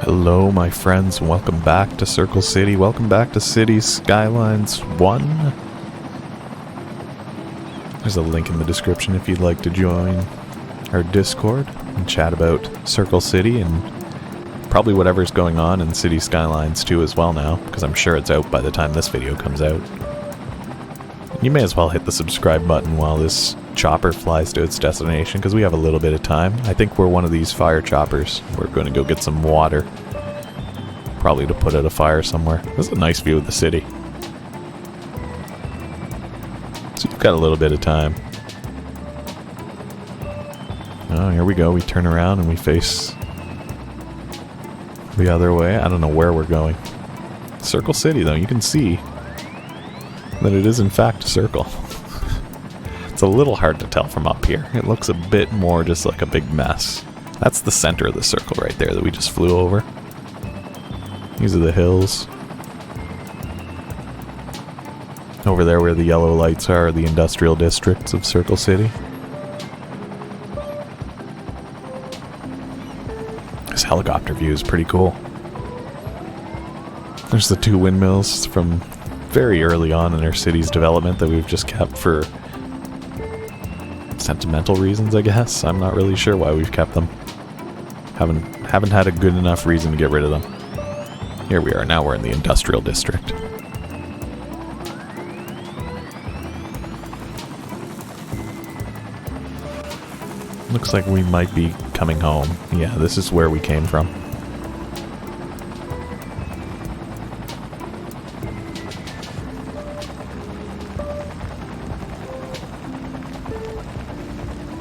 Hello my friends, welcome back to Circle City, welcome back to Cities Skylines 1. There's a link in the description if you'd like to join our Discord and chat about Circle City and probably whatever's going on in Cities Skylines 2 as well now, because I'm sure it's out by the time this video comes out. You may as well hit the subscribe button while this chopper flies to its destination, because we have a little bit of time. I think we're one of these fire choppers. We're going to go get some water. Probably to put out a fire somewhere. This is a nice view of the city. So you've got a little bit of time. Oh, here we go. We turn around and we face the other way. I don't know where we're going. Circle City, though. You can see that it is in fact a circle. It's a little hard to tell from up here. It looks a bit more just like a big mess. That's the center of the circle right there that we just flew over. These are the hills. Over there where the yellow lights are the industrial districts of Circle City. This helicopter view is pretty cool. There's the two windmills from very early on in our city's development that we've just kept for sentimental reasons, I guess. I'm not really sure why we've kept them. Haven't had a good enough reason to get rid of them. Here we are, now we're in the industrial district. Looks like we might be coming home. Yeah, this is where we came from.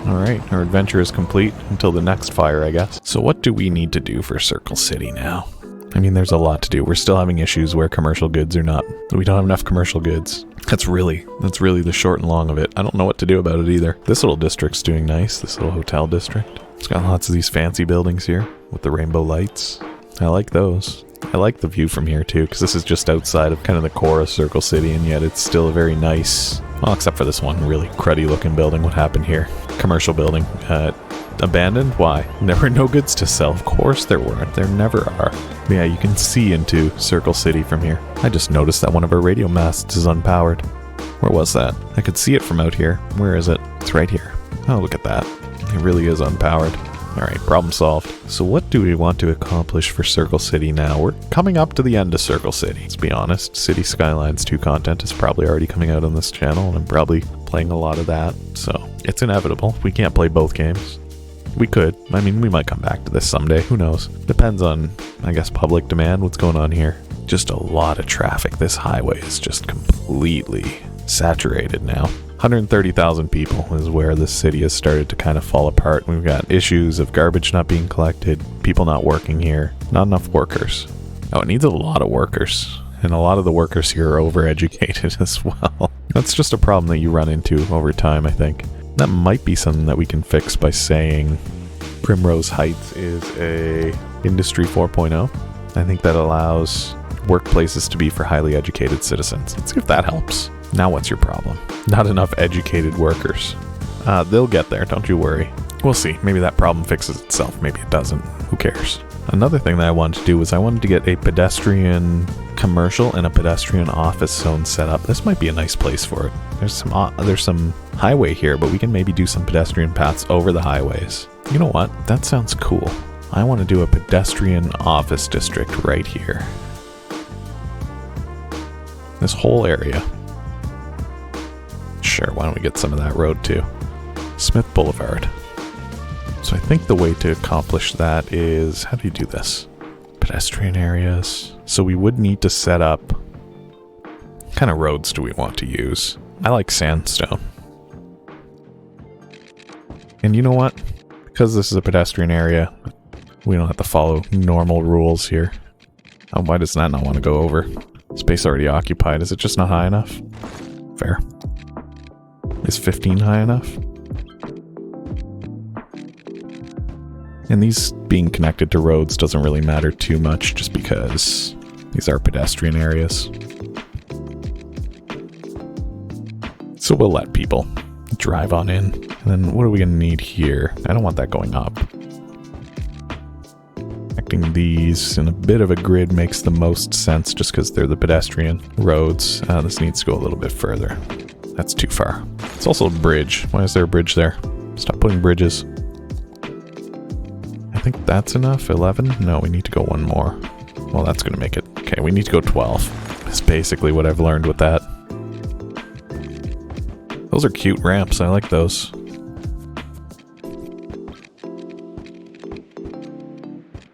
Alright, our adventure is complete until the next fire, I guess. So what do we need to do for Circle City now? I mean, there's a lot to do. We're still having issues where commercial goods are not. We don't have enough commercial goods. That's really the short and long of it. I don't know what to do about it either. This little district's doing nice, this little hotel district. It's got lots of these fancy buildings here with the rainbow lights. I like those. I like the view from here too, because this is just outside of kind of the core of Circle City, and yet it's still a very nice, well, except for this one really cruddy looking building. What happened here? Commercial building. Abandoned? Why? There were no goods to sell. Of course there weren't. There never are. But yeah, you can see into Circle City from here. I just noticed that one of our radio masts is unpowered. Where was that? I could see it from out here. Where is it? It's right here. Oh, look at that. It really is unpowered. Alright, problem solved. So what do we want to accomplish for Circle City now? We're coming up to the end of Circle City. Let's be honest, Cities Skylines 2 content is probably already coming out on this channel, and I'm probably playing a lot of that, so it's inevitable. We can't play both games. We could. I mean, we might come back to this someday. Who knows? Depends on, I guess, public demand. What's going on here? Just a lot of traffic. This highway is just completely saturated now. 130,000 people is where this city has started to kind of fall apart. We've got issues of garbage not being collected, people not working here, not enough workers. Oh, it needs a lot of workers. And a lot of the workers here are overeducated as well. That's just a problem that you run into over time, I think. That might be something that we can fix by saying Primrose Heights is a Industry 4.0. I think that allows workplaces to be for highly educated citizens. Let's see if that helps. Now what's your problem? Not enough educated workers. They'll get there, don't you worry. We'll see. Maybe that problem fixes itself. Maybe it doesn't. Who cares? Another thing that I wanted to do was I wanted to get a pedestrian commercial and a pedestrian office zone set up. This might be a nice place for it. There's some highway here, but we can maybe do some pedestrian paths over the highways. You know what? That sounds cool. I want to do a pedestrian office district right here. This whole area. Sure, why don't we get some of that road too? Smith Boulevard. So I think the way to accomplish that is, how do you do this? Pedestrian areas. So we would need to set up, what kind of roads do we want to use? I like sandstone. And you know what? Because this is a pedestrian area, we don't have to follow normal rules here. Oh, why does that not want to go over? Space already occupied. Is it just not high enough? Fair. Is 15 high enough? And these being connected to roads doesn't really matter too much just because these are pedestrian areas. So we'll let people drive on in. And then what are we going to need here? I don't want that going up. connecting these in a bit of a grid makes the most sense just because they're the pedestrian roads. This needs to go a little bit further. That's too far. It's also a bridge. Why is there a bridge there? Stop putting bridges. I think that's enough. 11? No, we need to go one more. Well, that's going to make it. Okay, we need to go 12. That's basically what I've learned with that. Those are cute ramps. I like those.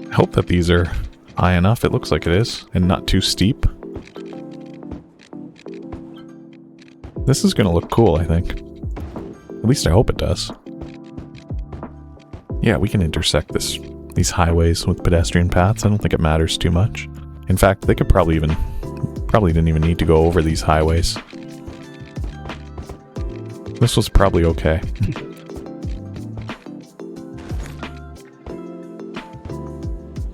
I hope that these are high enough. It looks like it is. And not too steep. This is going to look cool, I think. At least I hope it does. Yeah, we can intersect these highways with pedestrian paths. I don't think it matters too much. In fact, they could probably didn't even need to go over these highways. This was probably okay.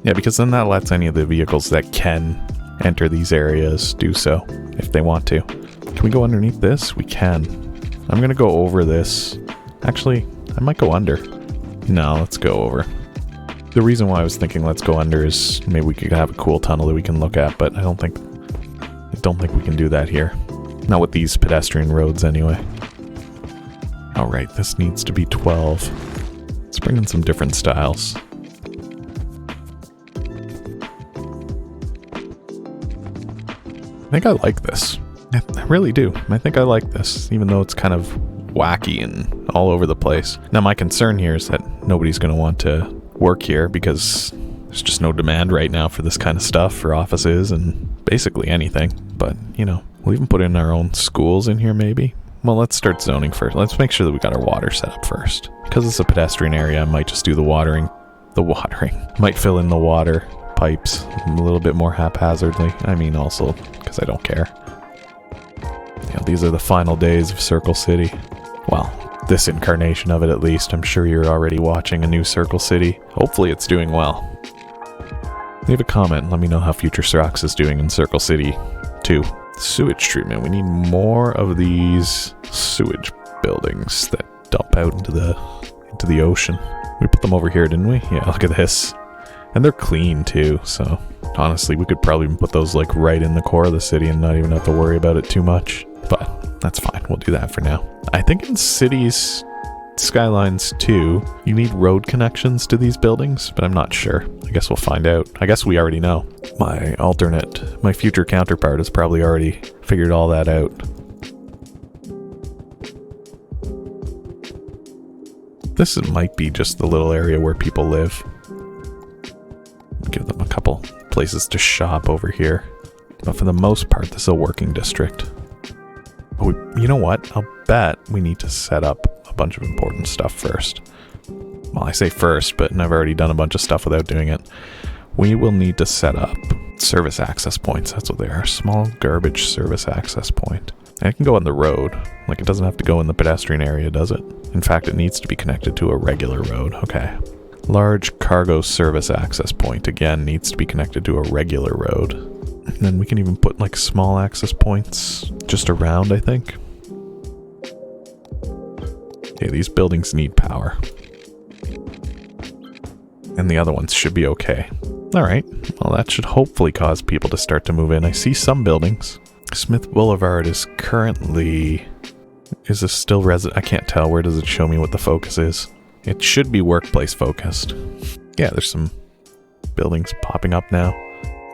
Yeah, because then that lets any of the vehicles that can enter these areas do so, if they want to. Can we go underneath this? We can. I'm gonna go over this. Actually, I might go under. No, let's go over. The reason why I was thinking let's go under is maybe we could have a cool tunnel that we can look at, but I don't think we can do that here. Not with these pedestrian roads anyway. Alright, this needs to be 12. Let's bring in some different styles. I think I like this. I really do. I think I like this, even though it's kind of wacky and all over the place. Now, my concern here is that nobody's going to want to work here because there's just no demand right now for this kind of stuff for offices and basically anything. But, you know, we'll even put in our own schools in here maybe. Well, let's start zoning first. Let's make sure that we got our water set up first. Because it's a pedestrian area, I might just do the watering. Might fill in the water pipes a little bit more haphazardly. I mean, also, because I don't care. You know, these are the final days of Circle City. Well, this incarnation of it at least. I'm sure you're already watching a new Circle City. Hopefully it's doing well. Leave a comment and let me know how Future Srocks is doing in Circle City 2. Sewage treatment. We need more of these sewage buildings that dump out into the ocean. We put them over here, didn't we? Yeah, look at this. And they're clean too, so honestly, we could probably even put those like right in the core of the city and not even have to worry about it too much. But that's fine. We'll do that for now. I think in Cities Skylines 2, you need road connections to these buildings, but I'm not sure. I guess we'll find out. I guess we already know. My future counterpart has probably already figured all that out. This might be just the little area where people live. Give them a couple places to shop over here. But for the most part, this is a working district. But you know what? I'll bet we need to set up a bunch of important stuff first. Well, I say first, but I've already done a bunch of stuff without doing it. We will need to set up service access points. That's what they are. Small garbage service access point. And it can go on the road. Like, it doesn't have to go in the pedestrian area, does it? In fact, it needs to be connected to a regular road. Okay. Large cargo service access point, again, needs to be connected to a regular road. And then we can even put like small access points just around, I think. Okay, these buildings need power. And the other ones should be okay. Alright, well that should hopefully cause people to start to move in. I see some buildings. Smith Boulevard is currently... Is this still resident? I can't tell. Where does it show me what the focus is? It should be workplace focused. Yeah, there's some buildings popping up now.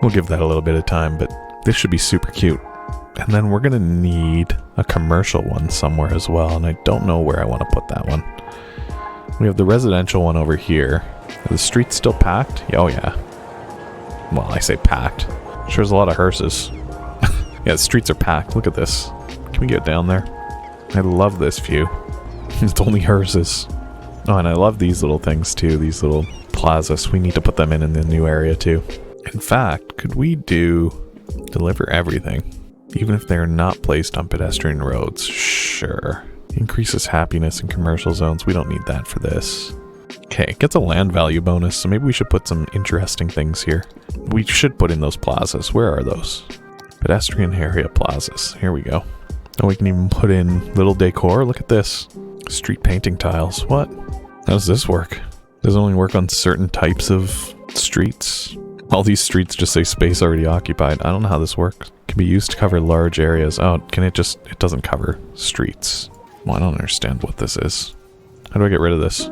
We'll give that a little bit of time, but this should be super cute. And then we're going to need a commercial one somewhere as well, and I don't know where I want to put that one. We have the residential one over here. Are the streets still packed? Oh yeah. Well, I say packed. Sure, there's a lot of hearses. Yeah, the streets are packed. Look at this. Can we get down there? I love this view. It's only hearses. Oh, and I love these little things too, these little plazas. We need to put them in the new area too. In fact, could we deliver everything? Even if they're not placed on pedestrian roads? Sure. Increases happiness in commercial zones. We don't need that for this. Okay, gets a land value bonus, so maybe we should put some interesting things here. We should put in those plazas. Where are those? Pedestrian area plazas. Here we go. And we can even put in little decor. Look at this. Street painting tiles. What? How does this work? Does it only work on certain types of streets? All these streets just say space already occupied. I don't know how this works. Can be used to cover large areas. Oh, can it just... It doesn't cover streets. Well, I don't understand what this is. How do I get rid of this?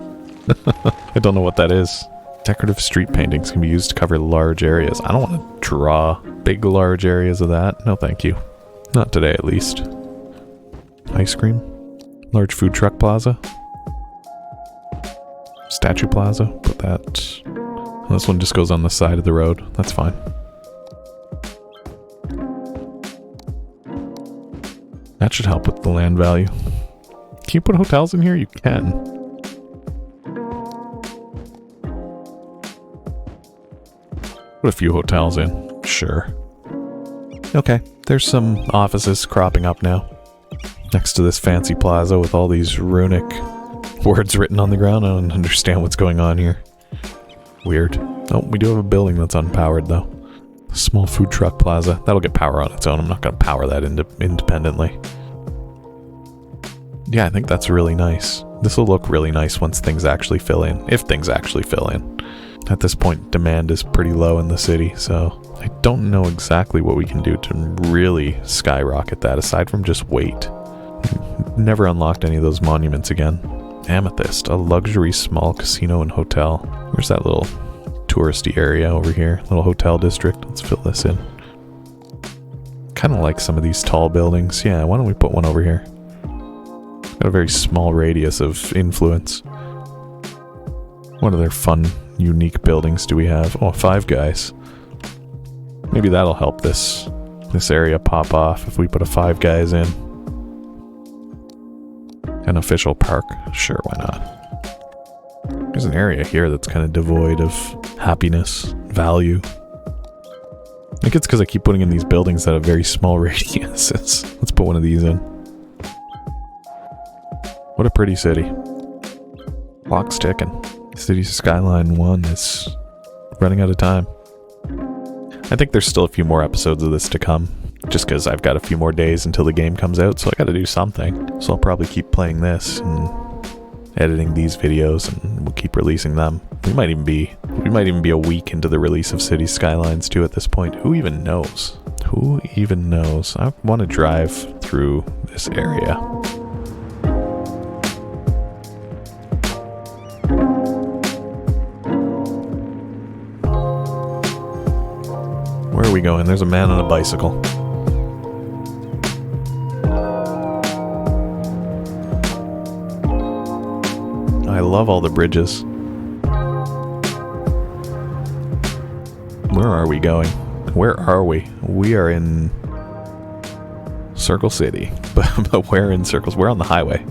I don't know what that is. Decorative street paintings can be used to cover large areas. I don't want to draw big, large areas of that. No, thank you. Not today, at least. Ice cream? Large food truck plaza? Statue plaza? Put that... This one just goes on the side of the road. That's fine. That should help with the land value. Can you put hotels in here? You can. Put a few hotels in. Sure. Okay, there's some offices cropping up now. Next to this fancy plaza with all these runic words written on the ground. I don't understand what's going on here. Weird. Oh, we do have a building that's unpowered though. Small food truck plaza. That'll get power on its own. I'm not going to power that independently. Yeah, I think that's really nice. This will look really nice once things actually fill in. If things actually fill in. At this point, demand is pretty low in the city, so I don't know exactly what we can do to really skyrocket that, aside from just wait. Never unlocked any of those monuments again. Amethyst, a luxury small casino and hotel. Where's that little touristy area over here? Little hotel district. Let's fill this in. Kind of like some of these tall buildings. Yeah, why don't we put one over here? Got a very small radius of influence. What other fun, unique buildings do we have? Oh, Five Guys. Maybe that'll help this area pop off if we put a Five Guys in. An official park? Sure, why not? There's an area here that's kind of devoid of happiness, value. I think it's because I keep putting in these buildings that have very small radiuses. Let's put one of these in. What a pretty city. Clock's ticking. Cities Skyline 1 is running out of time. I think there's still a few more episodes of this to come. Just because I've got a few more days until the game comes out, so I gotta do something. So I'll probably keep playing this and editing these videos, and we'll keep releasing them. We might even be a week into the release of Cities Skylines 2 at this point. Who even knows? Who even knows? I want to drive through this area. Where are we going? There's a man on a bicycle. I love all the bridges. Where are we going? Where are we? We are in Circle City. But where in circles? We're on the highway.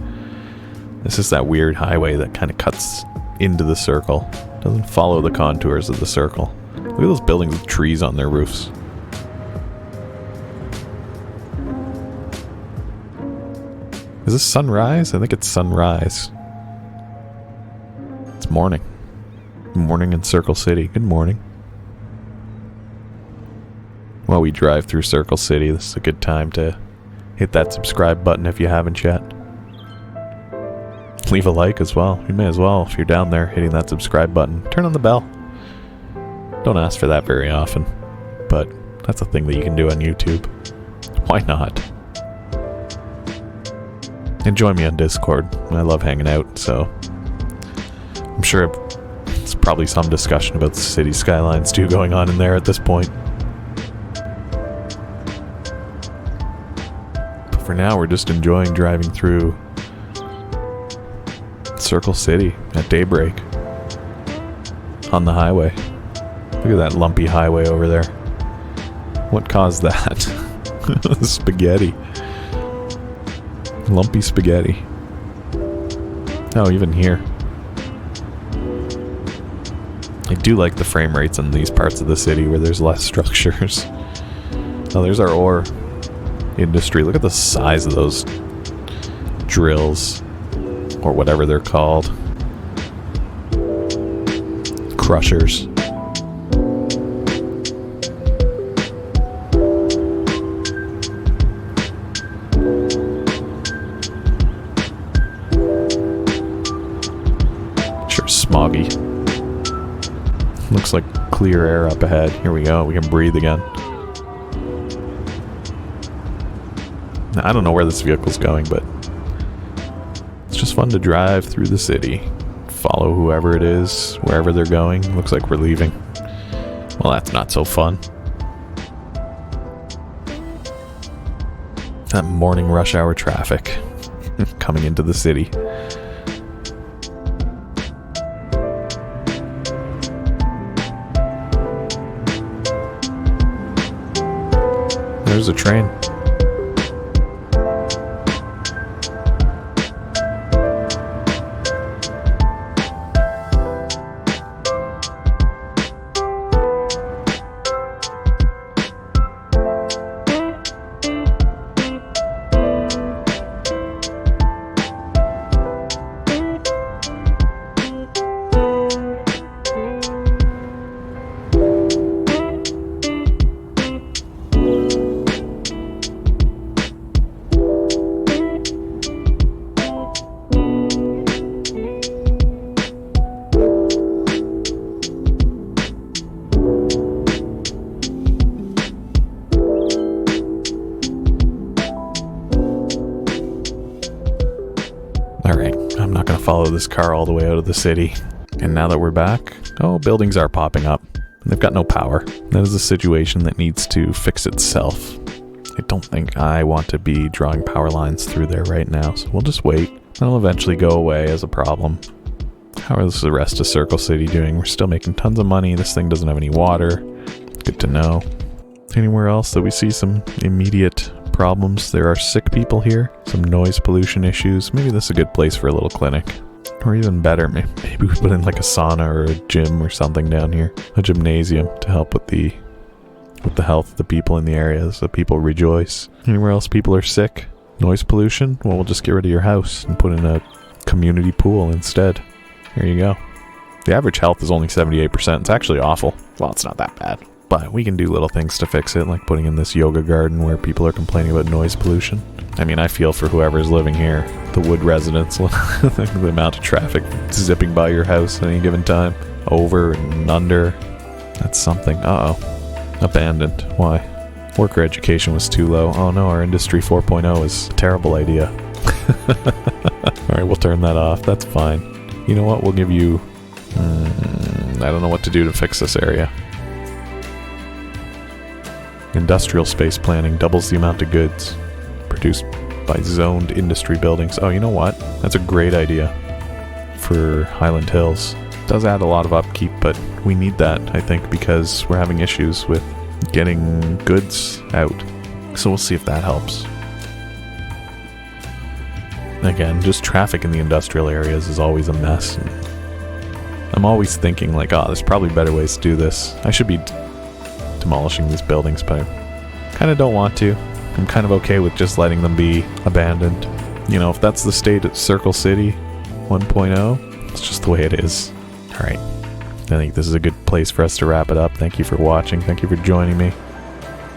This is that weird highway that kind of cuts into the circle. Doesn't follow the contours of the circle. Look at those buildings with trees on their roofs. Is this sunrise? I think it's sunrise. It's morning. Morning in Circle City. Good morning. While we drive through Circle City, this is a good time to hit that subscribe button if you haven't yet. Leave a like as well. You may as well, if you're down there hitting that subscribe button. Turn on the bell. Don't ask for that very often, but that's a thing that you can do on YouTube. Why not? And join me on Discord. I love hanging out, so I'm sure it's probably some discussion about the Cities Skylines 2 going on in there at this point. But for now, we're just enjoying driving through Circle City at daybreak on the highway. Look at that lumpy highway over there. What caused that? Spaghetti. Lumpy spaghetti. Oh, even here. I do like the frame rates in these parts of the city where there's less structures. Oh, there's our ore industry. Look at the size of those drills. Or whatever they're called. Crushers. Sure, smoggy. Looks like clear air up ahead. Here we go. We can breathe again. Now, I don't know where this vehicle's going, but it's just fun to drive through the city. Follow whoever it is, wherever they're going. Looks like we're leaving. Well, that's not so fun. That morning rush hour traffic coming into the city. There's a train. Alright, I'm not going to follow this car all the way out of the city. And now that we're back, oh, buildings are popping up. They've got no power. That is a situation that needs to fix itself. I don't think I want to be drawing power lines through there right now, so we'll just wait. That'll eventually go away as a problem. How is the rest of Circle City doing? We're still making tons of money. This thing doesn't have any water. Good to know. Anywhere else that we see some immediate problems? There are sick people here, some noise pollution issues. Maybe this is a good place for a little clinic. Or even better, maybe we put in like a sauna or a gym or something down here. A gymnasium to help with the health of the people in the area, so people rejoice. Anywhere else people are sick? Noise pollution? Well, we'll just get rid of your house and put in a community pool instead. There you go. The average health is only 78%. It's actually awful. Well, it's not that bad. But we can do little things to fix it, like putting in this yoga garden where people are complaining about noise pollution. I mean, I feel for whoever's living here. The Wood residents, the amount of traffic zipping by your house at any given time. Over and under. That's something. Uh-oh. Abandoned. Why? Worker education was too low. Oh no, our Industry 4.0 is a terrible idea. Alright, we'll turn that off. That's fine. You know what? We'll give you... I don't know what to do to fix this area. Industrial space planning doubles the amount of goods produced by zoned industry buildings. Oh, you know what? That's a great idea for Highland Hills. It does add a lot of upkeep, but we need that, I think, because we're having issues with getting goods out. So we'll see if that helps. Again, just traffic in the industrial areas is always a mess. And I'm always thinking like, oh, there's probably better ways to do this. I should be demolishing these buildings, but I kind of don't want to. I'm kind of okay with just letting them be abandoned. You know, if that's the state at Circle City 1.0, it's just the way it is. Alright, I think this is a good place for us to wrap it up. Thank you for watching. Thank you for joining me.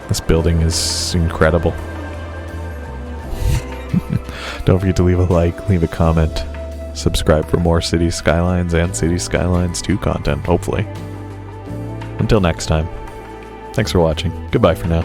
This building is incredible. Don't forget to leave a like, leave a comment, subscribe for more Cities Skylines and Cities Skylines 2 content, hopefully. Until next time. Thanks for watching. Goodbye for now.